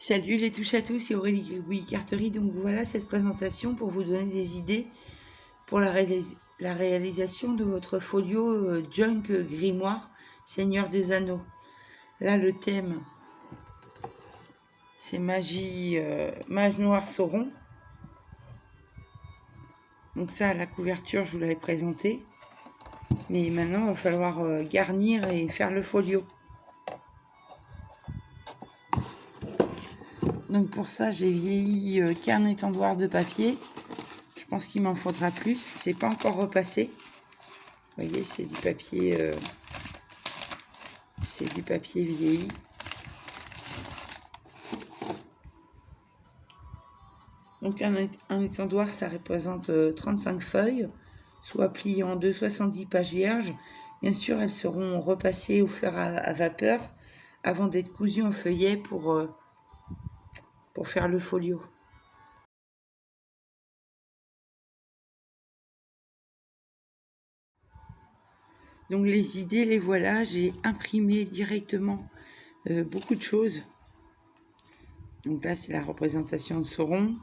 Salut les touches à tous, c'est Aurélie Gribouille-Carterie. Donc voilà cette présentation pour vous donner des idées pour la réalisation de votre folio Junk Grimoire Seigneur des Anneaux. Là le thème c'est magie, mage noir Sauron. Donc ça la couverture je vous l'avais présenté. Mais maintenant il va falloir garnir et faire le folio. Donc pour ça j'ai vieilli qu'un étendoir de papier. Je pense qu'il m'en faudra plus. C'est pas encore repassé. Vous voyez, c'est du papier vieilli. Donc un étendoir, ça représente 35 feuilles, soit pliées en 2, 70 pages vierges. Bien sûr, elles seront repassées au fer à vapeur avant d'être cousues en feuillet pour faire le folio. Donc les idées, les voilà. J'ai imprimé directement beaucoup de choses. Donc là, c'est la représentation de Sauron.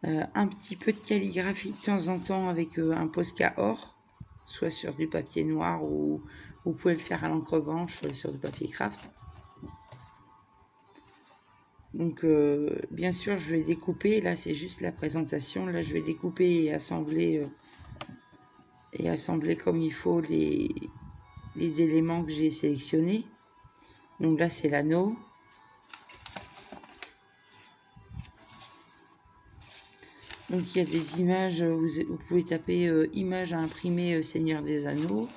Un petit peu de calligraphie de temps en temps avec un Posca or, soit sur du papier noir ou vous pouvez le faire à l'encre blanche sur du papier craft. Donc bien sûr je vais découper, là c'est juste la présentation, là je vais découper et assembler comme il faut les éléments que j'ai sélectionnés. Donc là c'est l'anneau. Donc il y a des images, vous pouvez taper images à imprimer Seigneur des Anneaux,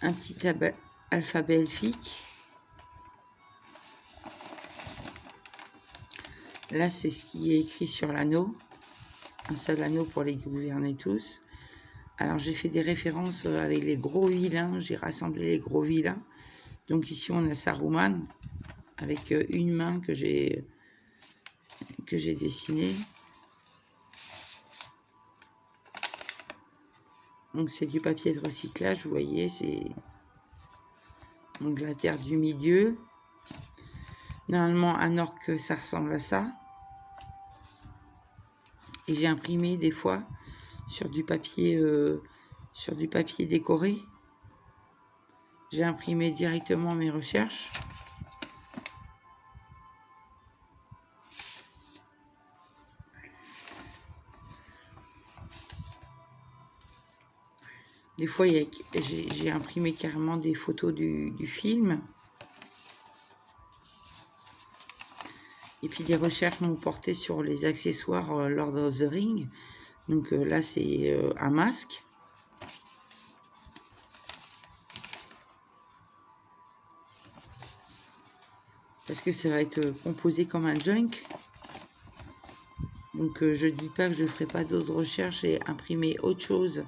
un petit alphabet elfique. Là c'est ce qui est écrit sur l'anneau, un seul anneau pour les gouverner tous. Alors j'ai fait des références avec les gros vilains, j'ai rassemblé les gros vilains. Donc ici on a Saruman avec une main que j'ai dessinée. Donc c'est du papier de recyclage, vous voyez, c'est donc la terre du milieu. Normalement un orc ça ressemble à ça. Et j'ai imprimé des fois sur du papier décoré. J'ai imprimé directement mes recherches. Des fois, j'ai imprimé carrément des photos du film. Et puis, les recherches m'ont porté sur les accessoires Lord of the Ring. Donc là, c'est un masque. Parce que ça va être composé comme un junk. Donc je dis pas que je ne ferai pas d'autres recherches et imprimer autre chose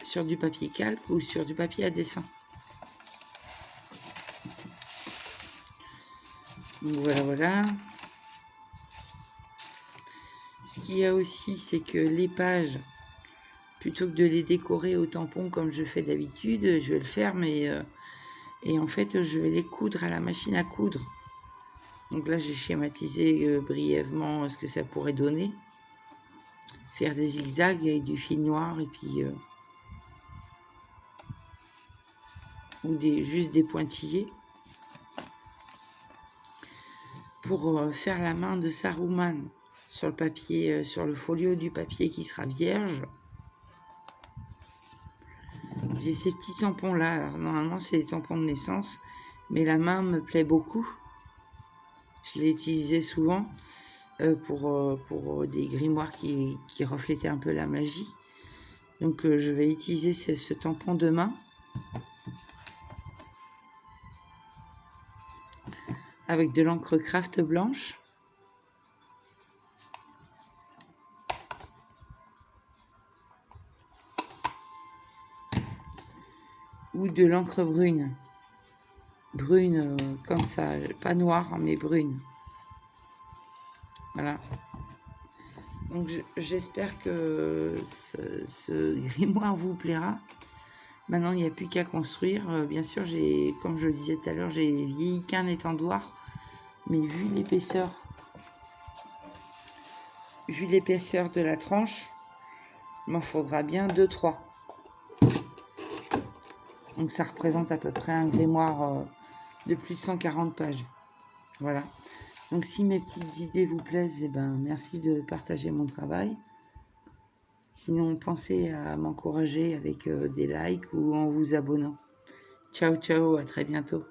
sur du papier calque ou sur du papier à dessin. Donc voilà. Ce qu'il y a aussi, c'est que les pages, plutôt que de les décorer au tampon comme je fais d'habitude, je vais le faire, mais et en fait, je vais les coudre à la machine à coudre. Donc là, j'ai schématisé brièvement ce que ça pourrait donner. Faire des zigzags avec du fil noir et puis ou juste des pointillés. Pour faire la main de Saruman sur le papier, sur le folio du papier qui sera vierge. J'ai ces petits tampons là. Alors, normalement, c'est des tampons de naissance, mais la main me plaît beaucoup. Je l'ai utilisé souvent pour des grimoires qui reflétaient un peu la magie. Donc, je vais utiliser ce tampon de main. Avec de l'encre craft blanche. Ou de l'encre brune. Brune comme ça, pas noire, mais brune. Voilà. Donc j'espère que ce grimoire vous plaira. Maintenant, il n'y a plus qu'à construire. Bien sûr, comme je le disais tout à l'heure, j'ai vieilli qu'un étendoir. Mais vu l'épaisseur de la tranche, il m'en faudra bien 2-3. Donc ça représente à peu près un grimoire de plus de 140 pages. Voilà. Donc si mes petites idées vous plaisent, eh ben, merci de partager mon travail. Sinon, pensez à m'encourager avec des likes ou en vous abonnant. Ciao, ciao, à très bientôt.